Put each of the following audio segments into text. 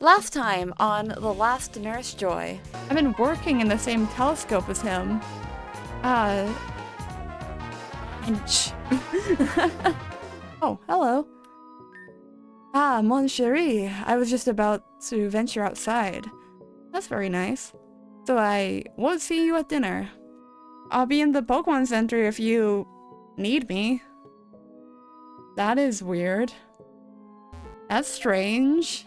Last time on The Last Nurse Joy, I've been working in the same telescope as him. Inch. Oh, hello. Mon chéri, I was just about to venture outside. That's very nice. So I won't see you at dinner. I'll be in the Pokemon Center if you need me. That is weird. That's strange.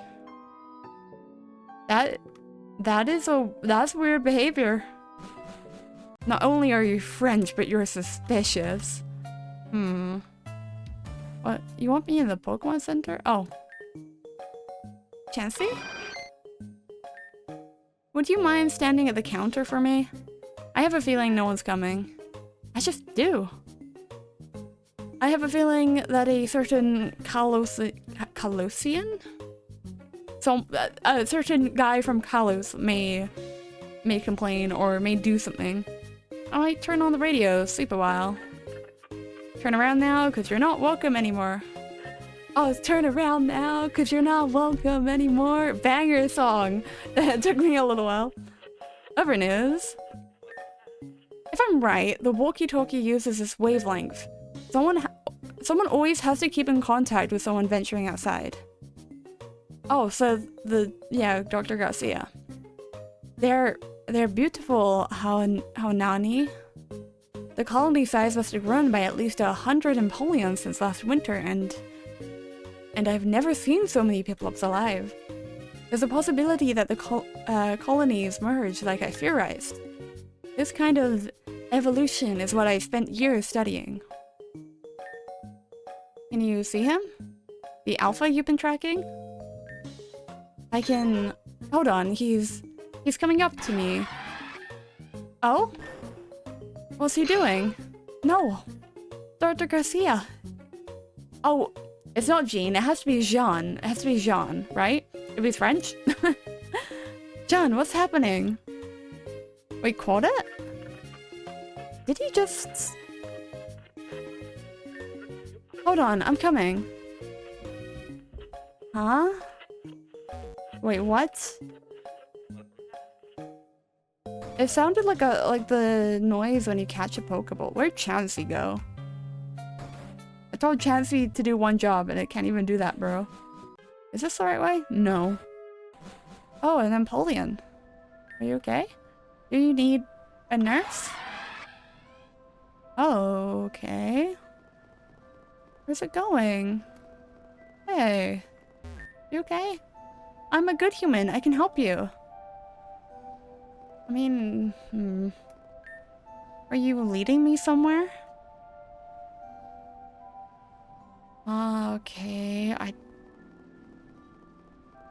That's weird behavior. Not only are you French, but you're suspicious. What? You want me in the Pokemon Center? Oh. Chansey? Would you mind standing at the counter for me? I have a feeling no one's coming. I just do. I have a feeling that a certain Kalosian? So, a certain guy from Kalos may complain or may do something. I might turn on the radio, sleep a while. Turn around now, cause you're not welcome anymore. Oh, turn around now, cause you're not welcome anymore. Banger song. It took me a little while. Other news. If I'm right, the walkie-talkie uses this wavelength. Someone always has to keep in contact with someone venturing outside. Oh, so Dr. Garcia. They're beautiful, how nani? The colony size must have grown by at least 100 Empoleons since last winter, and I've never seen so many Piplups alive. There's a possibility that the colonies merged like I theorized. This kind of evolution is what I spent years studying. Can you see him? The alpha you've been tracking? I can... Hold on, he's coming up to me. Oh? What's he doing? No. Dr. Garcia. Oh, it's not Jean, it has to be Jean. It has to be Jean, right? If he's French? Jean, what's happening? Wait, caught it? Did he just... Hold on, I'm coming. Huh? Wait, what? It sounded like the noise when you catch a Pokeball. Where'd Chansey go? I told Chansey to do one job and it can't even do that, bro. Is this the right way? No. Oh, an Empoleon. Are you okay? Do you need a nurse? Oh, okay. Where's it going? Hey. You okay? I'm a good human. I can help you. I mean, Are you leading me somewhere? Okay, I'm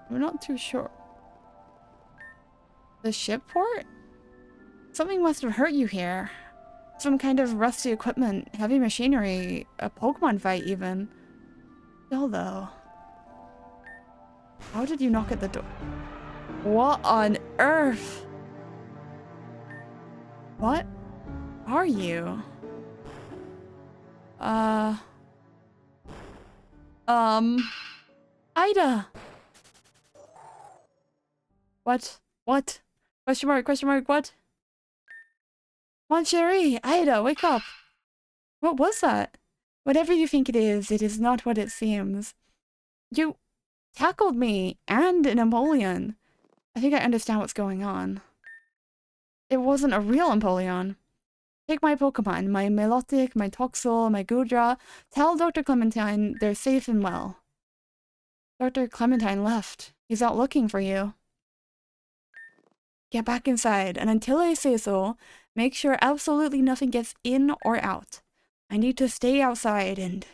not too sure. The ship port? Something must have hurt you here. Some kind of rusty equipment, heavy machinery, a Pokemon fight even. Still though. How did you knock at the door? What on earth? What are you? Ida! What? What? Question mark, what? Mon chéri, Ida, wake up! What was that? Whatever you think it is not what it seems. You tackled me and an Empoleon. I think I understand what's going on. It wasn't a real Empoleon. Take my Pokemon, my Milotic, my Toxel, my Goodra. Tell Dr. Clementine they're safe and well. Dr. Clementine left. He's out looking for you. Get back inside, and until I say so, make sure absolutely nothing gets in or out. I need to stay outside and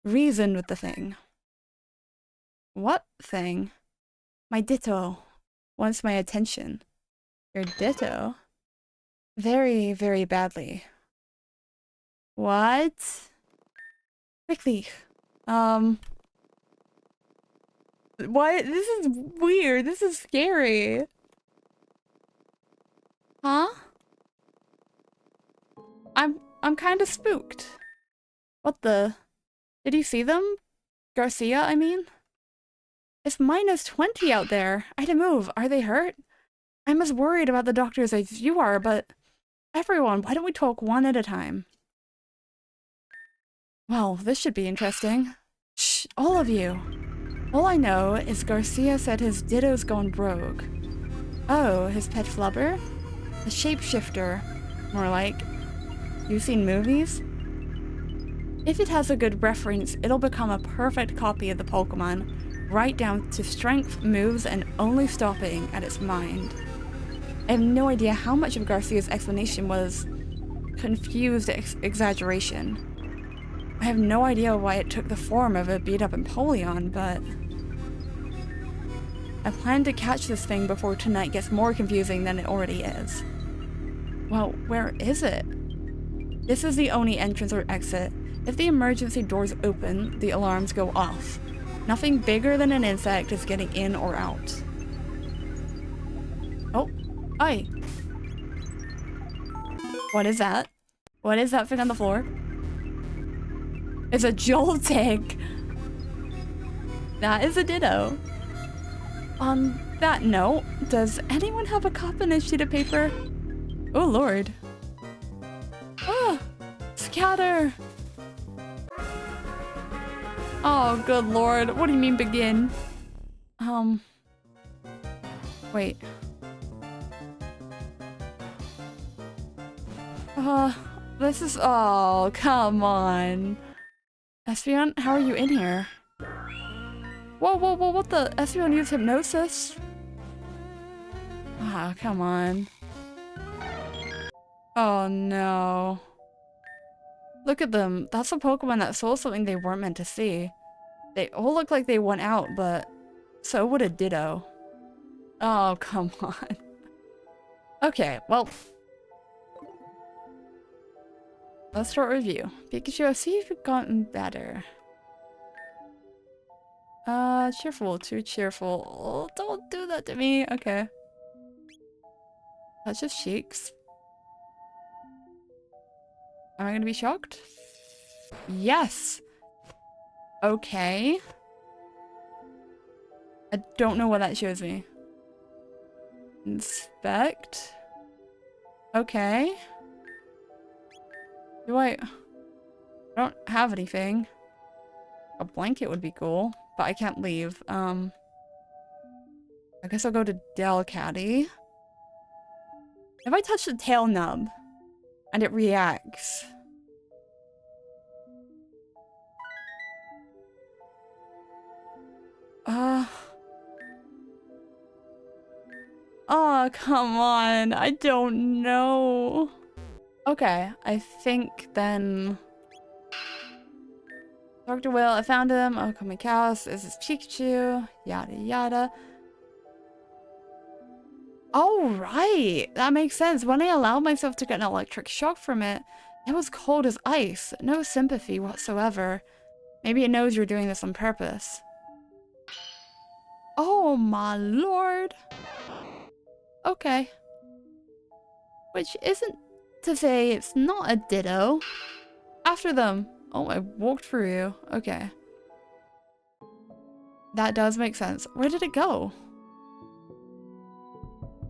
reason with the thing. What thing? My Ditto wants my attention. Your Ditto? Very, very badly. What? Quickly. What? This is weird. This is scary. Huh? I'm kind of spooked. What the? Did you see them? Garcia, I mean? It's -20 out there. I had to move. Are they hurt? I'm as worried about the doctors as you are, but everyone, why don't we talk one at a time? Well, this should be interesting. Shh, all of you. All I know is Garcia said his Ditto's gone rogue. Oh, his pet flubber? A shapeshifter. More like. You've seen movies? If it has a good reference, it'll become a perfect copy of the Pokemon, right down to strength, moves, and only stopping at its mind. I have no idea how much of Garcia's explanation was confused exaggeration. I have no idea why it took the form of a beat-up Empoleon, but I plan to catch this thing before tonight gets more confusing than it already is. Well, where is it? This is the only entrance or exit. If the emergency doors open, the alarms go off. Nothing bigger than an insect is getting in or out. Oh, hi. What is that? What is that thing on the floor? It's a Joltik! That is a Ditto. On that note, does anyone have a cup and a sheet of paper? Oh lord. Ah! Scatter! Oh, good lord. What do you mean begin? Wait. This is- oh, come on. Espeon, how are you in here? Whoa, whoa, whoa, what the? Espeon used hypnosis? Ah, come on. Oh no. Look at them. That's a Pokemon that saw something they weren't meant to see. They all look like they went out, but so would a Ditto. Oh, come on. Okay, well. Let's start review. Pikachu, see if you've gotten better. Cheerful, too cheerful. Oh, don't do that to me. Okay. Touch of cheeks. Am I gonna be shocked? Yes! Okay. I don't know what that shows me. Inspect. Okay. I don't have anything. A blanket would be cool, but I can't leave. I guess I'll go to Delcatty. If I touch the tail nub and it reacts. Oh, come on. I don't know. Okay, I think then... Dr. Will, I found him. Oh, come cows. This is Pikachu. Yada yada. Oh, right. That makes sense. When I allowed myself to get an electric shock from it, it was cold as ice. No sympathy whatsoever. Maybe it knows you're doing this on purpose. Oh my lord. Okay. Which isn't to say it's not a Ditto. After them. Oh, I walked through you. Okay. That does make sense. Where did it go?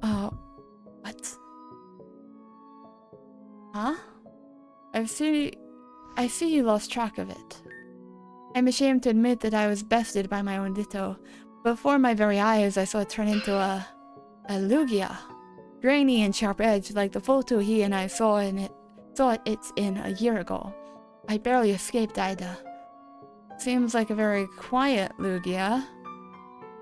What? Huh? I see you lost track of it. I'm ashamed to admit that I was bested by my own Ditto. Before my very eyes, I saw it turn into a Lugia. Grainy and sharp-edged like the photo he and I saw it in a year ago. I barely escaped Ida. Seems like a very quiet Lugia.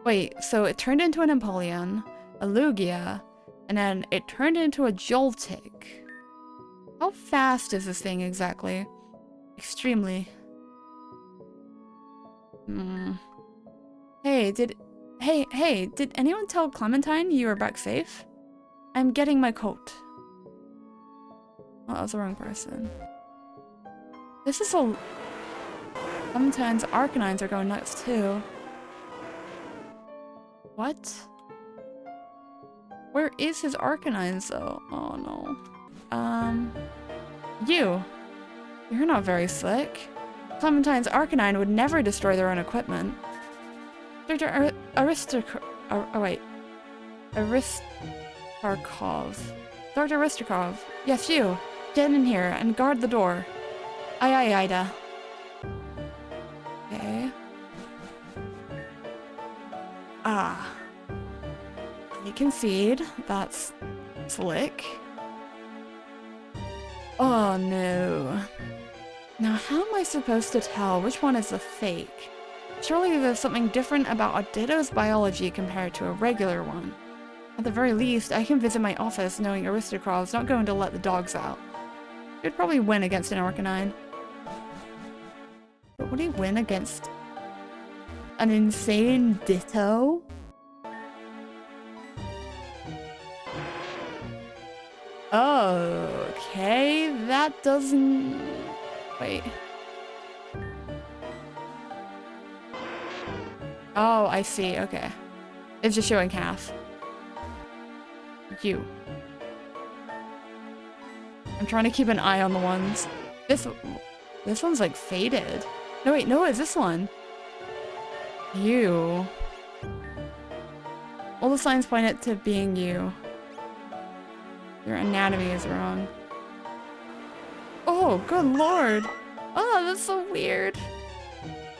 Wait, so it turned into an Empoleon, a Lugia, and then it turned into a Joltik. How fast is this thing exactly? Extremely. Hey, did anyone tell Clementine you were back safe? I'm getting my coat. Oh, that was the wrong person. This is a... Clementine's Arcanines are going nuts too. What? Where is his Arcanines though? Oh no. You're not very slick. Clementine's Arcanine would never destroy their own equipment. Oh wait. Aristarkov. Dr. Aristarkov. Yes, you. Get in here and guard the door. Aye, aye, Ida. Okay. Ah. I concede. That's slick. Oh no. Now how am I supposed to tell which one is a fake? Surely there's something different about a Ditto's biology compared to a regular one. At the very least, I can visit my office knowing Aristocrov's not going to let the dogs out. He'd probably win against an Arcanine. But would he win against an insane Ditto? Okay, that doesn't... Wait. Oh, I see, okay. It's just showing half. You. I'm trying to keep an eye on the ones. This one's like faded. No, wait, no, it's this one. You. All the signs point it to being you. Your anatomy is wrong. Oh, good lord. Oh, that's so weird.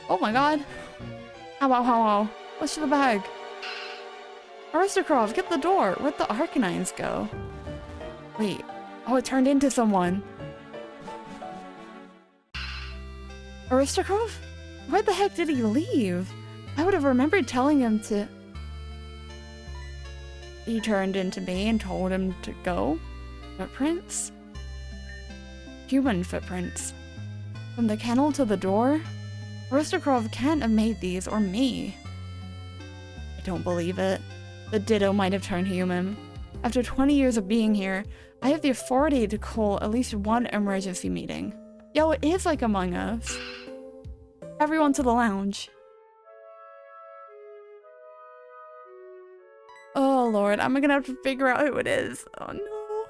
Oh my god. Ow, ow, ow, ow. What's in the bag? Aristocrov, get the door. Where'd the Arcanines go? Wait. Oh, it turned into someone. Aristocrov? Where the heck did he leave? I would have remembered telling him to... He turned into me and told him to go. Footprints? Human footprints. From the kennel to the door? Aristocrov can't have made these, or me. I don't believe it. The Ditto might have turned human. After 20 years of being here, I have the authority to call at least one emergency meeting. Yo, it is like Among Us. Everyone to the lounge. Oh lord, I'm gonna have to figure out who it is. Oh no.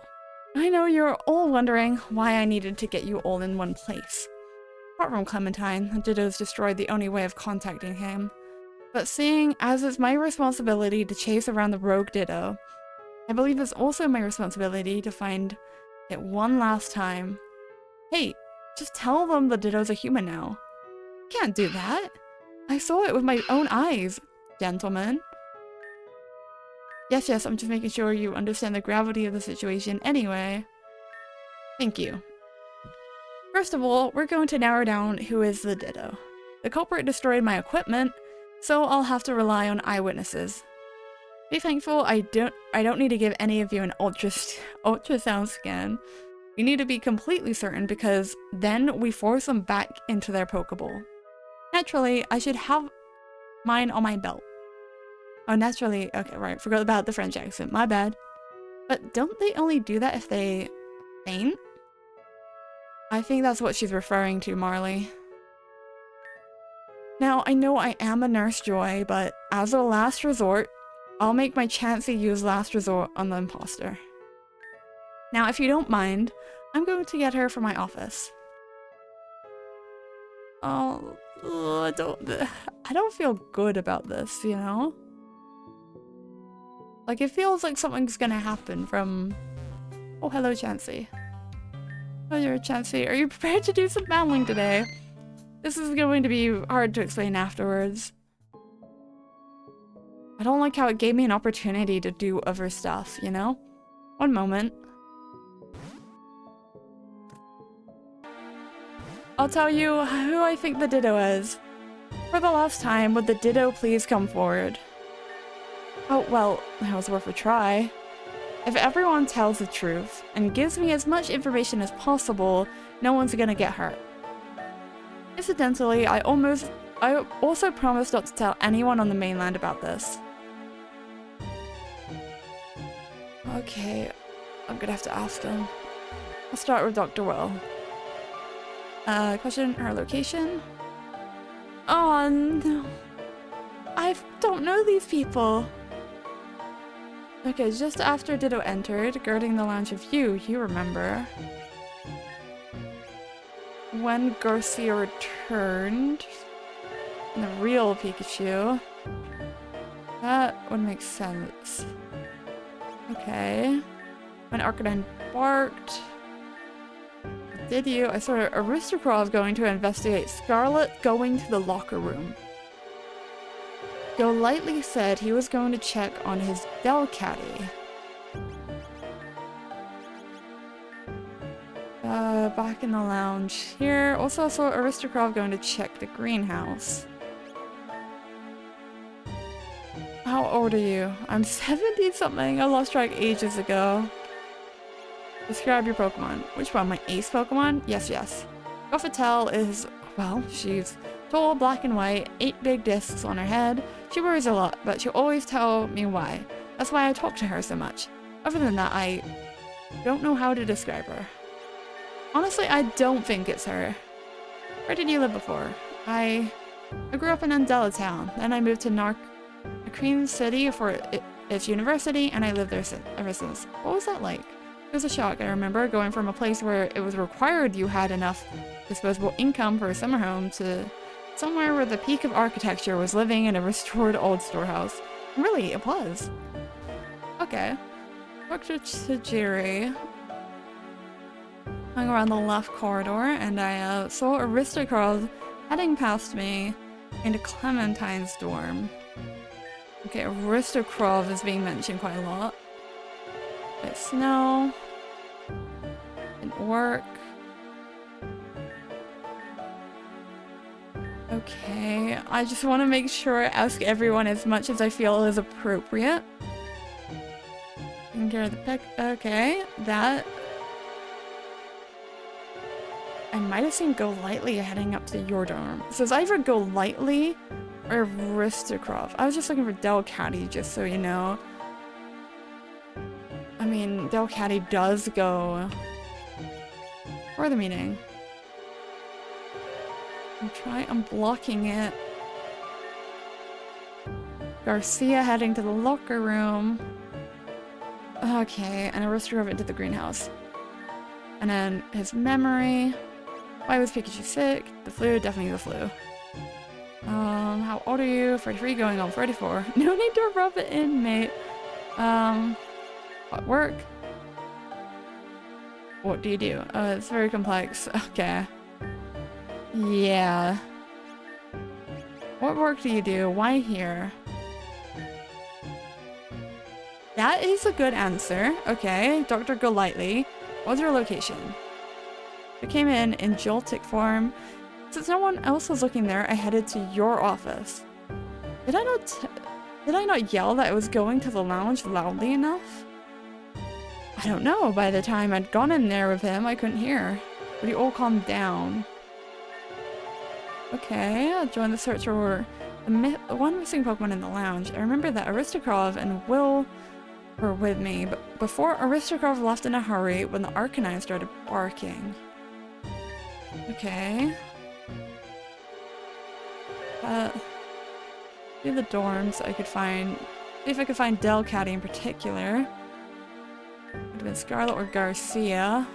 I know you're all wondering why I needed to get you all in one place. Apart from Clementine, the Ditto's destroyed the only way of contacting him. But seeing as it's my responsibility to chase around the rogue Ditto, I believe it's also my responsibility to find it one last time. Hey, just tell them the Ditto's a human now. Can't do that. I saw it with my own eyes, gentlemen. Yes, yes, I'm just making sure you understand the gravity of the situation anyway. Thank you. First of all, we're going to narrow down who is the Ditto. The culprit destroyed my equipment, so I'll have to rely on eyewitnesses. Be thankful I don't need to give any of you an ultrasound scan. We need to be completely certain because then we force them back into their Pokeball. Naturally, I should have mine on my belt. Oh, naturally, okay, right, forgot about the French accent, my bad. But don't they only do that if they faint? I think that's what she's referring to, Marley. Now, I know I am a Nurse Joy, but as a last resort, I'll make my Chansey use last resort on the imposter. Now, if you don't mind, I'm going to get her from my office. Oh, I don't feel good about this, you know? Like, it feels like something's gonna happen from... Oh, hello, Chansey. Oh, you're Chansey. Are you prepared to do some battling today? This is going to be hard to explain afterwards. I don't like how it gave me an opportunity to do other stuff, you know? One moment. I'll tell you who I think the Ditto is. For the last time, would the Ditto please come forward? Oh, well, that was worth a try. If everyone tells the truth and gives me as much information as possible, no one's gonna get hurt. Incidentally, I also promised not to tell anyone on the mainland about this. Okay, I'm gonna have to ask him. I'll start with Dr. Will. Question her location? Oh no. I don't know these people. Okay, just after Ditto entered, guarding the lounge of you remember. When Garcia returned, and the real Pikachu. That would make sense. Okay. When Arcanine barked. Did you? I saw a rooster crow going to investigate Scarlet going to the locker room. Golightly said he was going to check on his Delcatty. Back in the lounge here. Also saw Aristocrat going to check the greenhouse. How old are you? I'm 70 something. I lost track ages ago. Describe your Pokemon. Which one? My ace Pokemon? Yes, yes. Gothitelle is, well, she's tall, black and white, 8 big discs on her head. She worries a lot, but she'll always tell me why. That's why I talk to her so much. Other than that, I don't know how to describe her. Honestly, I don't think it's her. Where did you live before? I grew up in Undella Town. Then I moved to Narqueen City for its university, and I lived there ever since. What was that like? It was a shock. I remember going from a place where it was required you had enough disposable income for a summer home to somewhere where the peak of architecture was living in a restored old storehouse. And really, it was. Okay. Dr. Tajiri hung around the left corridor, and I saw Aristocrat heading past me into Clementine's dorm. Okay, Aristocrat is being mentioned quite a lot. But snow. Didn't work. Okay, I just want to make sure I ask everyone as much as I feel is appropriate. Taking care of the peck. Okay, that. I might have seen Golightly heading up to your dorm. So it's either Golightly or Aristocrat. I was just looking for Delcatty, just so you know. I mean, Delcatty does go for the meeting. I'm blocking it. Garcia heading to the locker room. Okay, and Aristocrat into the greenhouse. And then his memory. Why was Pikachu sick? The flu, definitely the flu. How old are you? 33 going on 34. No need to rub it in, mate. What work? What do you do? It's very complex. Okay. Yeah. What work do you do? Why here? That is a good answer. Okay, Dr. Golightly. What's your location? I came in Joltic form. Since no one else was looking there, I headed to your office. Did I not yell that I was going to the lounge loudly enough? I don't know. By the time I'd gone in there with him, I couldn't hear. But he all calmed down. Okay, I'll join the search for the one missing Pokemon in the lounge. I remember that Aristocrat and Will were with me, but before Aristocrat left in a hurry when the Arcanine started barking. Okay. Do the dorms I could find. See if I could find Delcatty in particular. Could have been Scarlet or Garcia.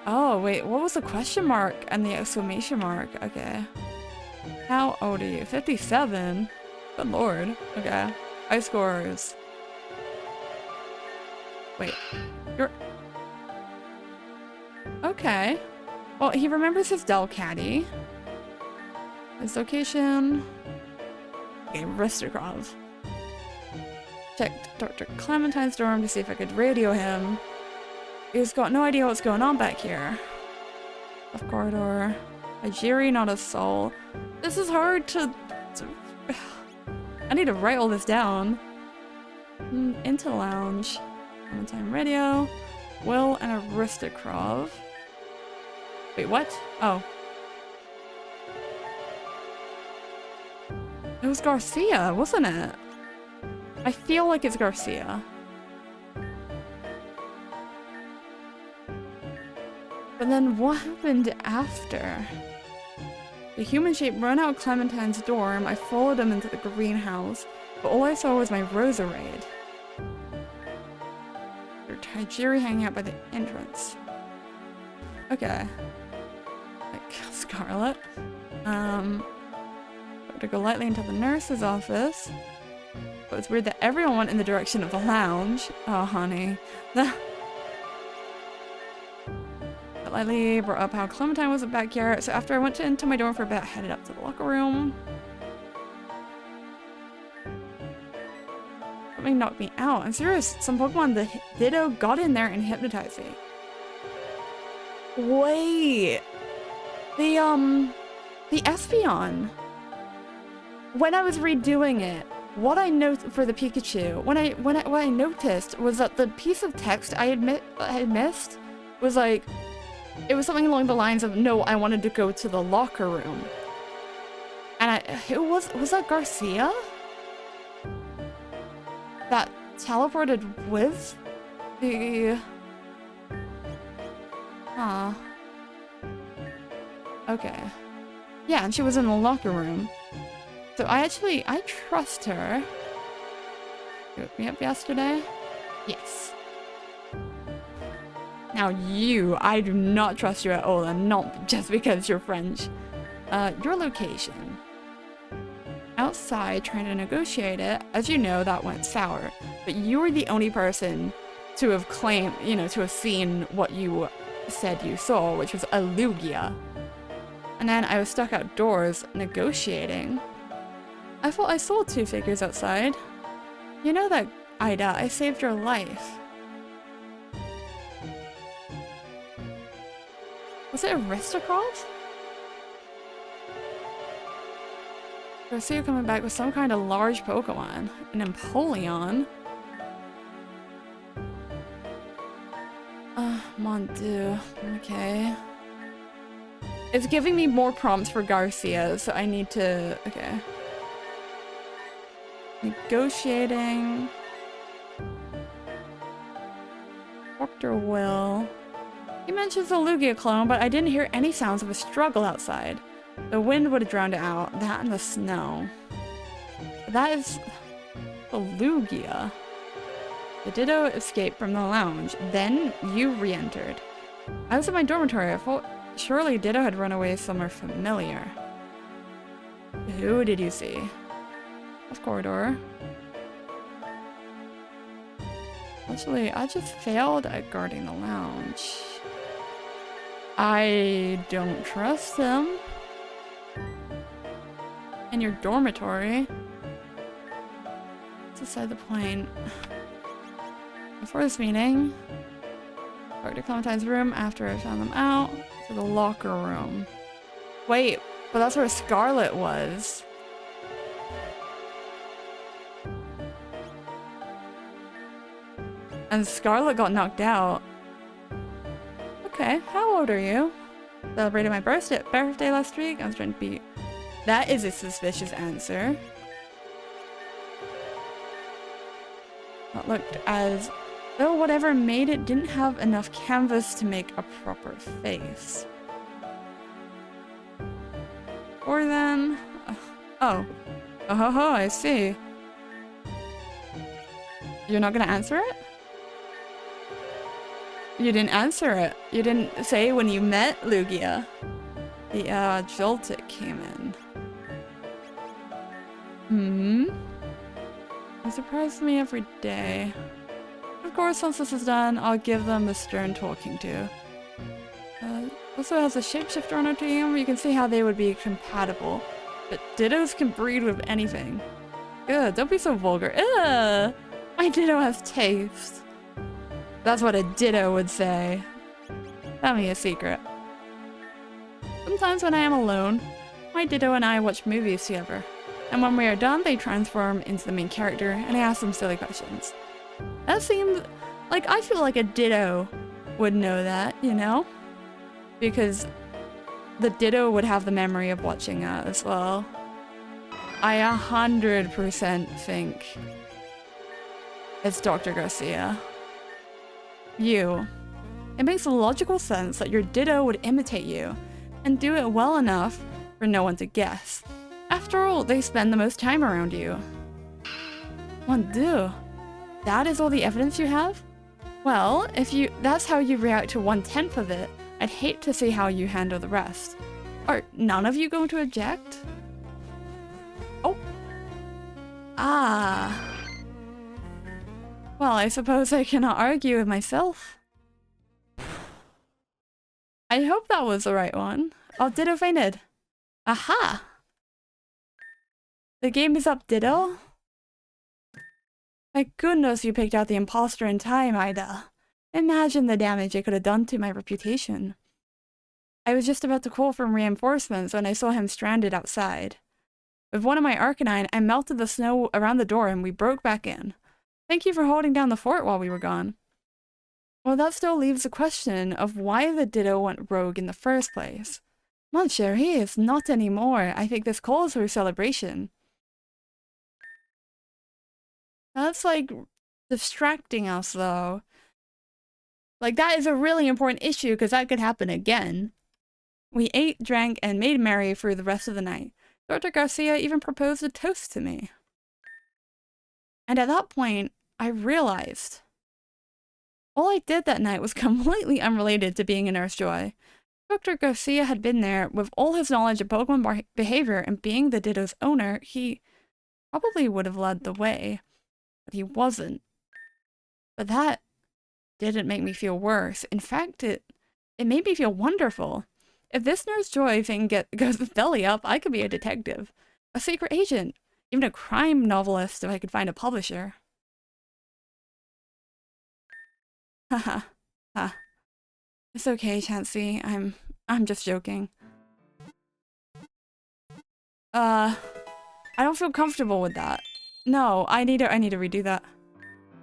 Oh, wait, what was the question mark and the exclamation mark? Okay. How old are you? 57? Good lord. Okay. High scores. Wait. You're... Okay. Well, he remembers his Delcatty. His location. Okay, Aristocrat. Checked Dr. Clementine's dorm to see if I could radio him. He's got no idea what's going on back here. Left corridor. Ajiri, not a soul. This is hard to... I need to write all this down. Into the lounge. Clementine radio. Will and Aristocrat. Wait, what? Oh. It was Garcia, wasn't it? I feel like it's Garcia. But then what happened after? The human shape ran out of Clementine's dorm. I followed him into the greenhouse, but all I saw was my Roserade. There's Tajiri hanging out by the entrance. Okay. Like Scarlet. To go lightly into the nurse's office. But it's weird that everyone went in the direction of the lounge. Oh, honey. Lightly brought up how Clementine wasn't back here, so after I went into my dorm for a bit, I headed up to the locker room. Something knocked me out. I'm serious, some Pokemon, the Ditto, got in there and hypnotized me. Wait. The Espeon. When I was redoing it, what I noticed for the Pikachu, what I noticed was that the piece of text I had missed was like, it was something along the lines of, no, I wanted to go to the locker room. And was that Garcia? That teleported with the... Huh. Okay. Yeah, and she was in the locker room. So I trust her. You woke me up yesterday? Yes. Now you, I do not trust you at all, and not just because you're French. Your location. Outside, trying to negotiate it. As you know, that went sour. But you were the only person to have claimed, you know, to have seen what you said you saw, which was a Lugia. And then I was stuck outdoors, negotiating. I thought I saw two figures outside. You know that, Ida, I saved your life. Was it Aristocrat? I see you coming back with some kind of large Pokemon. An Empoleon. Mon Dieu. Okay. It's giving me more prompts for Garcia, so I need to... Okay. Negotiating. Dr. Will. He mentions a Lugia clone, but I didn't hear any sounds of a struggle outside. The wind would have drowned it out. That and the snow. That is... a Lugia. The Ditto escaped from the lounge. Then you re-entered. I was in my dormitory. I thought surely Ditto had run away somewhere familiar. Who did you see? Off corridor. Actually, I just failed at guarding the lounge. I don't trust him. In your dormitory. It's beside the plane. Before this meeting, back to Clementine's room after I found them out, to the locker room. Wait, but that's where Scarlet was. And Scarlet got knocked out. Okay, how old are you? Celebrated my birthday last week. I was trying to be... That is a suspicious answer. That looked as though whatever made it didn't have enough canvas to make a proper face. Or then... Oh. Oh ho ho, I see. You're not gonna answer it? You didn't answer it. You didn't say when you met Lugia. The Joltik came in. It surprises me every day. Of course, once this is done, I'll give them the stern talking to. Also has a shapeshifter on our team. You can see how they would be compatible. But Dittos can breed with anything. Ugh, don't be so vulgar. Ugh! My Ditto has taste. That's what a Ditto would say. Tell me a secret. Sometimes when I am alone, my Ditto and I watch movies together. And when we are done, they transform into the main character and I ask them silly questions. That seems like, I feel like a Ditto would know that, you know? Because the Ditto would have the memory of watching that as well. I 100% think it's Dr. Garcia. You. It makes logical sense that your Ditto would imitate you and do it well enough for no one to guess. After all, they spend the most time around you. Mon Dieu. That is all the evidence you have? Well, if that's how you react to 1/10 of it, I'd hate to see how you handle the rest. Are none of you going to object? Ah. Well, I suppose I cannot argue with myself. I hope that was the right one. Oh, Ditto fainted. Aha! The game is up, Ditto. My goodness, you picked out the imposter in time, Ida. Imagine the damage it could have done to my reputation. I was just about to call for reinforcements when I saw him stranded outside. With one of my Arcanine, I melted the snow around the door and we broke back in. Thank you for holding down the fort while we were gone. Well, that still leaves the question of why the Ditto went rogue in the first place. Mon chéri, it's not anymore. I think this calls for a celebration. That's like distracting us though. Like that is a really important issue because that could happen again. We ate, drank, and made merry for the rest of the night. Dr. Garcia even proposed a toast to me. And at that point, I realized all I did that night was completely unrelated to being a Nurse Joy. Dr. Garcia had been there with all his knowledge of Pokemon behavior, and being the Ditto's owner, he probably would have led the way. But he wasn't. But that didn't make me feel worse. In fact, it made me feel wonderful. If this Nurse Joy thing goes belly up, I could be a detective, a secret agent, even a crime novelist if I could find a publisher. Haha. Ha. It's okay, Chansey. I'm just joking. I don't feel comfortable with that. No, I need to redo that.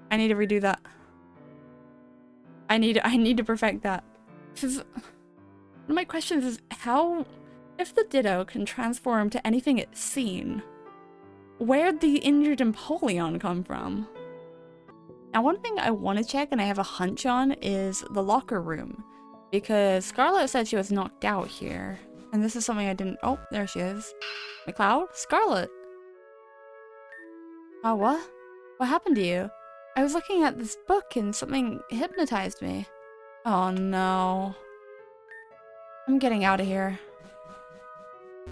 I need to redo that. I need to perfect that. Because one of my questions is how, if the Ditto can transform to anything it's seen, where'd the injured Empoleon come from? Now, one thing I want to check and I have a hunch on is the locker room, because Scarlet said she was knocked out here, and this is something I didn't. Oh, there she is. McLeod? Scarlet. Oh, what? What happened to you? I was looking at this book and something hypnotized me. Oh no. I'm getting out of here.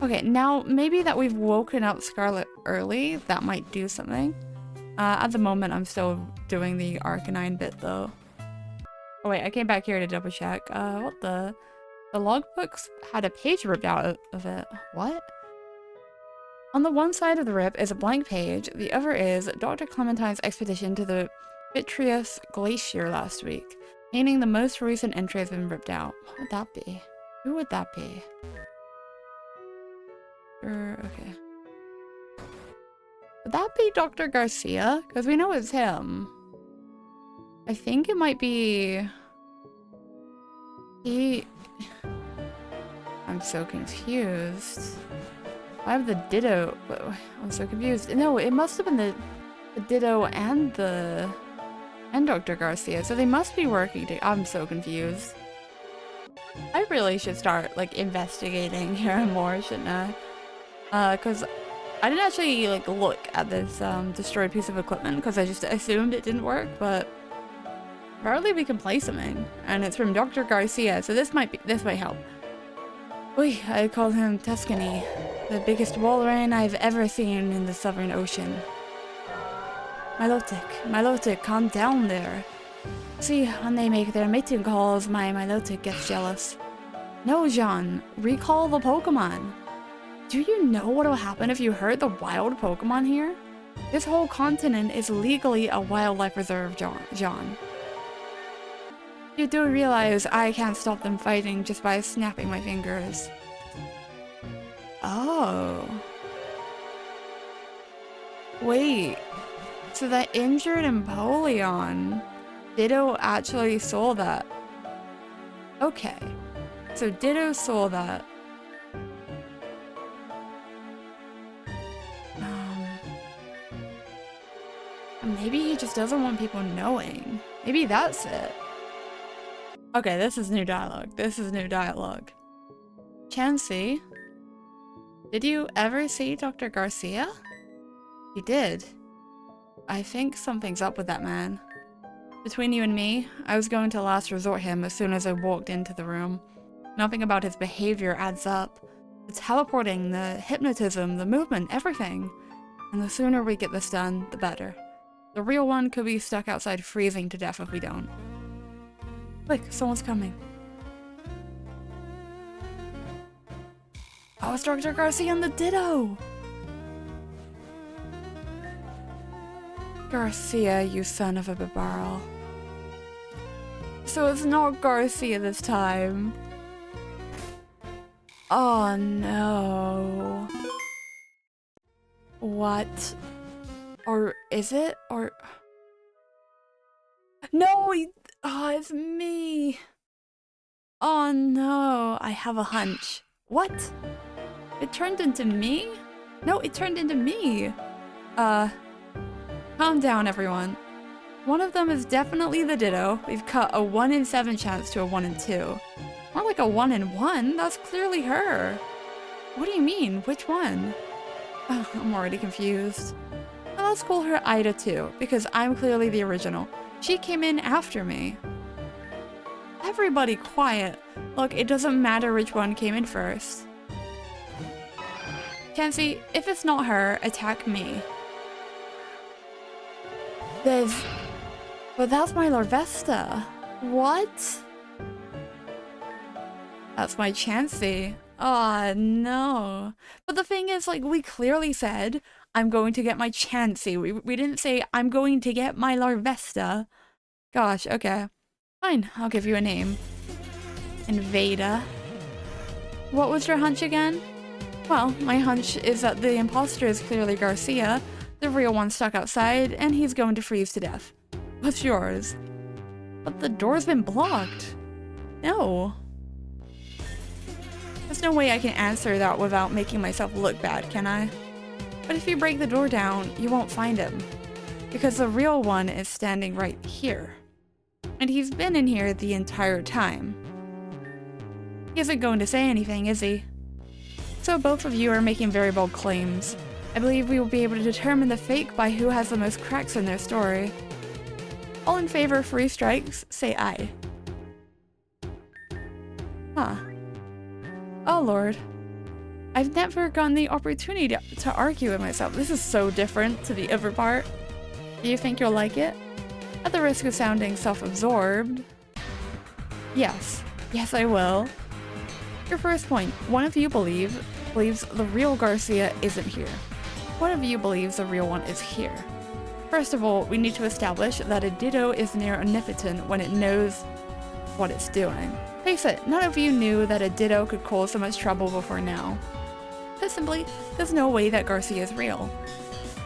Okay, now maybe that we've woken up Scarlet early, that might do something. At the moment, I'm still doing the Arcanine bit though. Oh wait, I came back here to double check. What the? The logbooks had a page ripped out of it. What? On the one side of the rip is a blank page, the other is Dr. Clementine's expedition to the Vitreous Glacier last week, meaning the most recent entry has been ripped out. What would that be? Who would that be? Okay. Would that be Dr. Garcia? Because we know it's him. I think it might be... I'm so confused. I have the Ditto. I'm so confused. No, it must have been the Ditto and Dr. Garcia. So they must be working together. I'm so confused. I really should start like investigating here more, shouldn't I? Because I didn't actually like look at this destroyed piece of equipment because I just assumed it didn't work. But apparently we can play something, and it's from Dr. Garcia. So this might help. Oy, I call him Tuscany, the biggest walrus I've ever seen in the Southern Ocean. Milotic, calm down there. See, when they make their mating calls, my Milotic gets jealous. No, Jean, recall the Pokemon. Do you know what will happen if you hurt the wild Pokemon here? This whole continent is legally a wildlife reserve, Jean. You do realize I can't stop them fighting just by snapping my fingers. Oh. Wait. So that injured Empoleon, Ditto actually saw that. Okay. So Ditto saw that. Maybe he just doesn't want people knowing. Maybe that's it. Okay, this is new dialogue. Chansey, did you ever see Dr. Garcia? You did. I think something's up with that man. Between you and me, I was going to last resort him as soon as I walked into the room. Nothing about his behavior adds up. The teleporting, the hypnotism, the movement, everything. And the sooner we get this done, the better. The real one could be stuck outside freezing to death if we don't. Quick, someone's coming. Oh, it's Dr. Garcia and the Ditto! Garcia, you son of a barrel. So it's not Garcia this time. Oh no. What? Or is it? Or... No! Oh, it's me! Oh no, I have a hunch. What? It turned into me? No, it turned into me! Calm down, everyone. One of them is definitely the Ditto. We've cut a 1 in 7 chance to a 1 in 2. More like a 1 in 1? That's clearly her. What do you mean? Which one? Oh, I'm already confused. Well, let's call her Ida too, because I'm clearly the original. She came in after me. Everybody quiet. Look, it doesn't matter which one came in first. Kenzie, if it's not her, attack me. But that's my Larvesta. What? That's my Chansey. Oh no. But the thing is, like, we clearly said, I'm going to get my Chansey. We didn't say, I'm going to get my Larvesta. Gosh, okay. Fine, I'll give you a name. Invada. What was your hunch again? Well, my hunch is that the imposter is clearly Garcia, the real one stuck outside, and he's going to freeze to death. What's yours? But the door's been blocked. No. There's no way I can answer that without making myself look bad, can I? But if you break the door down, you won't find him. Because the real one is standing right here. And he's been in here the entire time. He isn't going to say anything, is he? So both of you are making very bold claims. I believe we will be able to determine the fake by who has the most cracks in their story. All in favor of 3 strikes, say aye. Huh. Oh lord. I've never gotten the opportunity to argue with myself. This is so different to the other part. Do you think you'll like it? At the risk of sounding self-absorbed. Yes. Yes, I will. Your first point. One of you believes the real Garcia isn't here. One of you believes the real one is here. First of all, we need to establish that a Ditto is near omnipotent when it knows what it's doing. Face it, none of you knew that a Ditto could cause so much trouble before now. Put simply, there's no way that Garcia is real.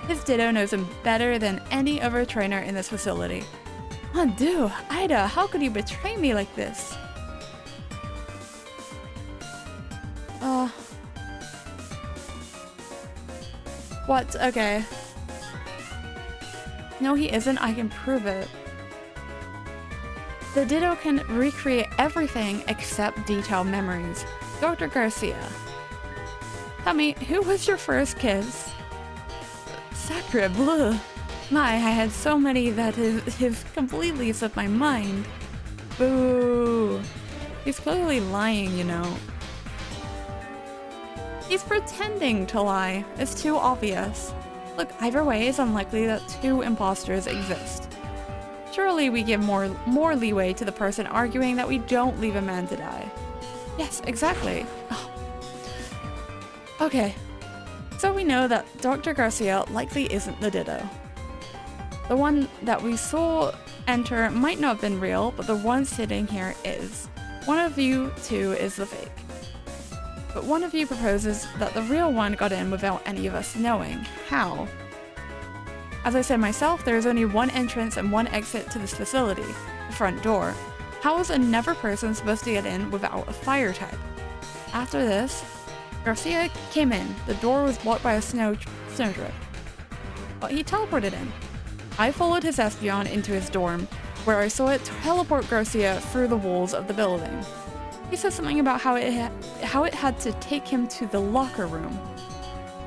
His Ditto knows him better than any other trainer in this facility. Undo, Ida, how could you betray me like this? What? Okay. No, he isn't. I can prove it. The Ditto can recreate everything except detailed memories. Dr. Garcia. Tell me, who was your first kiss? Sacre bleu. My, I had so many that his completely slipped my mind. Boo. He's clearly lying, you know. He's pretending to lie. It's too obvious. Look, either way, it's unlikely that 2 imposters exist. Surely we give more leeway to the person arguing that we don't leave a man to die. Yes, exactly. Oh. Okay. So we know that Dr. Garcia likely isn't the Ditto. The one that we saw enter might not have been real, but the one sitting here is. One of you 2 is the fake. But one of you proposes that the real one got in without any of us knowing. How? As I said myself, there is only one entrance and one exit to this facility, the front door. How is another person supposed to get in without a fire type? After this, Garcia came in. The door was blocked by a snowdrift. But he teleported in. I followed his Espeon into his dorm, where I saw it teleport Garcia through the walls of the building. He said something about how it had to take him to the locker room.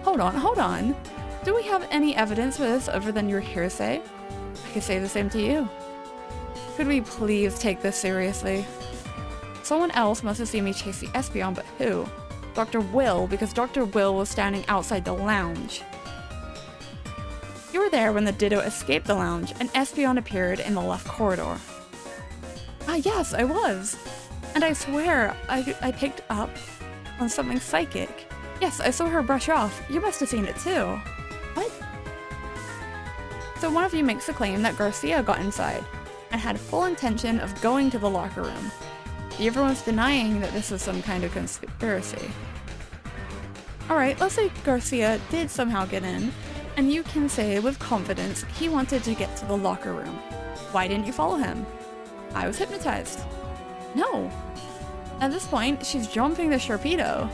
Hold on. Do we have any evidence for this other than your hearsay? I could say the same to you. Could we please take this seriously? Someone else must have seen me chase the Espeon, but who? Dr. Will, because Dr. Will was standing outside the lounge. You were there when the Ditto escaped the lounge and Espeon appeared in the left corridor. Ah, yes, I was. And I swear, I picked up on something psychic. Yes, I saw her brush off. You must have seen it too. What? So one of you makes the claim that Garcia got inside and had full intention of going to the locker room. Everyone's denying that this was some kind of conspiracy. Alright, let's say Garcia did somehow get in, and you can say with confidence he wanted to get to the locker room. Why didn't you follow him? I was hypnotized. No. At this point, she's jumping the Sharpedo.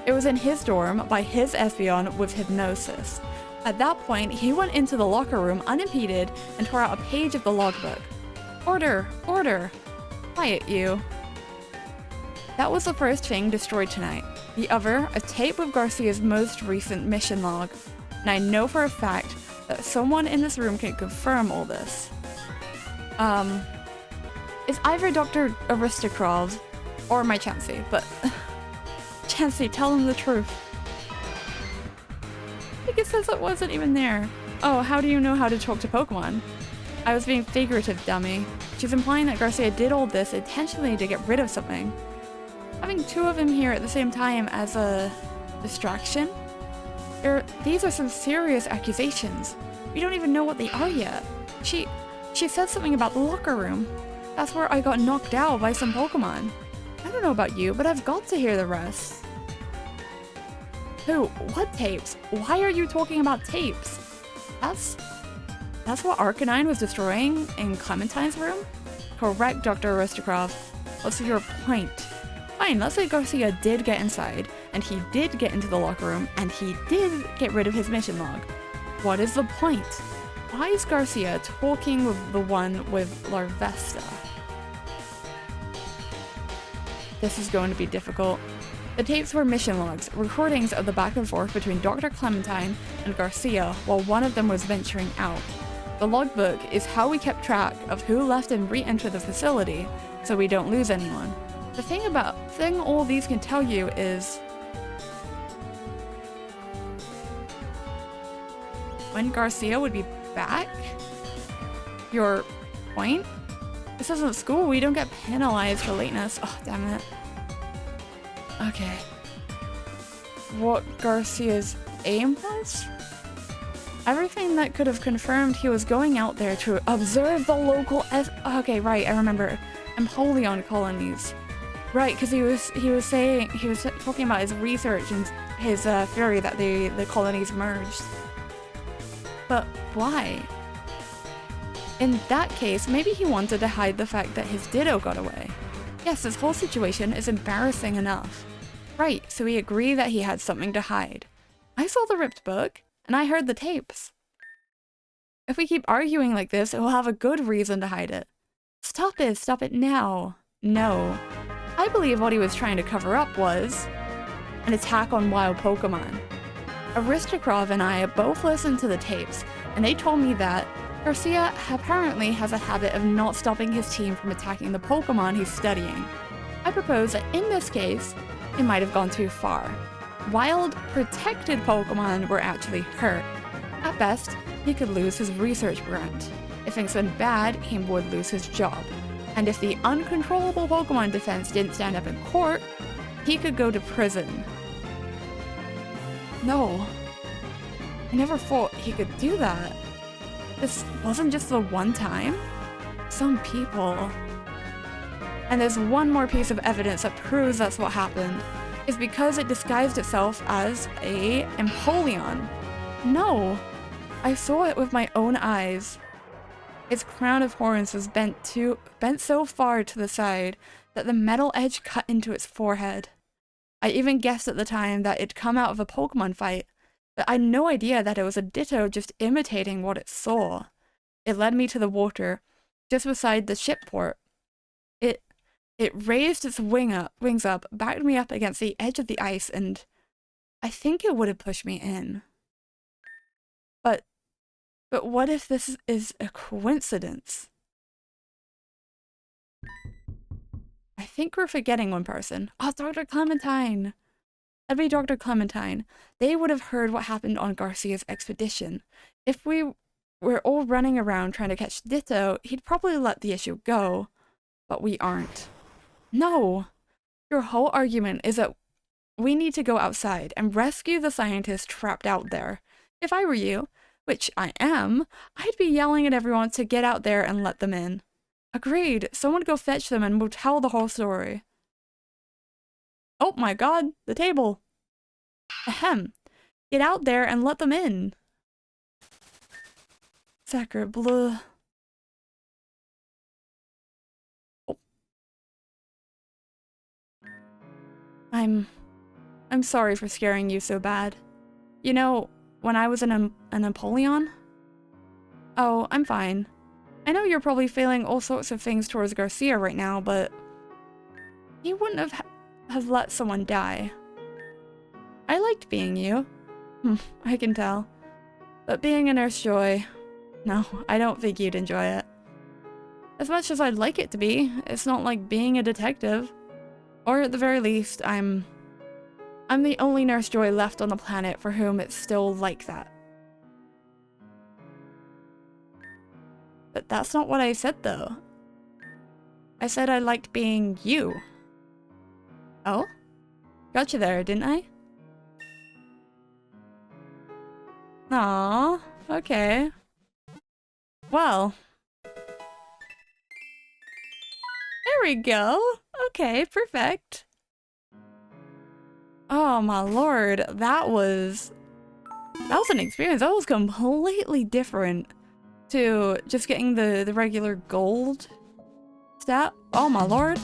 It was in his dorm by his Espeon with hypnosis. At that point, he went into the locker room unimpeded and tore out a page of the logbook. Order! Order! Quiet, you. That was the first thing destroyed tonight. The other, a tape with Garcia's most recent mission log. And I know for a fact that someone in this room can confirm all this. It's either Dr. Aristokrov or my Chansey, but Chansey, tell him the truth. I think it says it wasn't even there. Oh, how do you know how to talk to Pokemon? I was being figurative, dummy. She's implying that Garcia did all this intentionally to get rid of something. Having two of them here at the same time as a distraction? These are some serious accusations. We don't even know what they are yet. She said something about the locker room. That's where I got knocked out by some Pokemon. I don't know about you, but I've got to hear the rest. Who? What tapes? Why are you talking about tapes? That's what Arcanine was destroying in Clementine's room? Correct, Dr. Aristokrov. What's your point? Fine, let's say Garcia did get inside, and he did get into the locker room, and he did get rid of his mission log. What is the point? Why is Garcia talking with the one with Larvesta? This is going to be difficult. The tapes were mission logs, recordings of the back and forth between Dr. Clementine and Garcia while one of them was venturing out. The logbook is how we kept track of who left and re-entered the facility, so we don't lose anyone. The thing all these can tell you is when Garcia would be back? Your point? This isn't school, we don't get penalized for lateness. Oh, damn it. Okay. What Garcia's aim was? Everything that could have confirmed he was going out there to observe the local okay, right, I remember. Empoleon colonies. Right, because he was talking about his research and his theory that the colonies merged. But why? In that case, maybe he wanted to hide the fact that his Ditto got away. Yes, this whole situation is embarrassing enough. Right, so we agree that he had something to hide. I saw the ripped book, and I heard the tapes. If we keep arguing like this, we'll have a good reason to hide it. Stop it now. No. I believe what he was trying to cover up was an attack on wild Pokemon. Aristokrov and I both listened to the tapes, and they told me that Garcia apparently has a habit of not stopping his team from attacking the Pokemon he's studying. I propose that in this case, it might have gone too far. Wild, protected Pokemon were actually hurt. At best, he could lose his research grant. If things went bad, he would lose his job. And if the uncontrollable Pokemon defense didn't stand up in court, he could go to prison. No. I never thought he could do that. This wasn't just the one time. Some people. And there's one more piece of evidence that proves that's what happened. Is because it disguised itself as a Empoleon. No. I saw it with my own eyes. Its crown of horns was bent so far to the side that the metal edge cut into its forehead. I even guessed at the time that it'd come out of a Pokemon fight, but I had no idea that it was a Ditto just imitating what it saw. It led me to the water, just beside the ship port. It raised its wings up, backed me up against the edge of the ice, and I think it would have pushed me in. But what if this is a coincidence? I think we're forgetting one person. Oh, Dr. Clementine! That'd be Dr. Clementine. They would have heard what happened on Garcia's expedition. If we were all running around trying to catch Ditto, he'd probably let the issue go. But we aren't. No! Your whole argument is that we need to go outside and rescue the scientists trapped out there. If I were you, which I am, I'd be yelling at everyone to get out there and let them in. Agreed. Someone go fetch them and we'll tell the whole story. Oh my god, the table. Ahem. Get out there and let them in. Sacre bleu. Oh. I'm sorry for scaring you so bad. You know, when I was a Napoleon? Oh, I'm fine. I know you're probably feeling all sorts of things towards Garcia right now, but he wouldn't have let someone die. I liked being you. I can tell. But being a Nurse Joy, no, I don't think you'd enjoy it. As much as I'd like it to be, it's not like being a detective. Or at the very least, I'm the only Nurse Joy left on the planet for whom it's still like that. But that's not what I said, though. I said I liked being you. Oh? Gotcha there, didn't I? Aww, okay. Well. There we go. Okay, perfect. Oh my lord, that was an experience. That was completely different to just getting the regular gold stat. Oh my lord.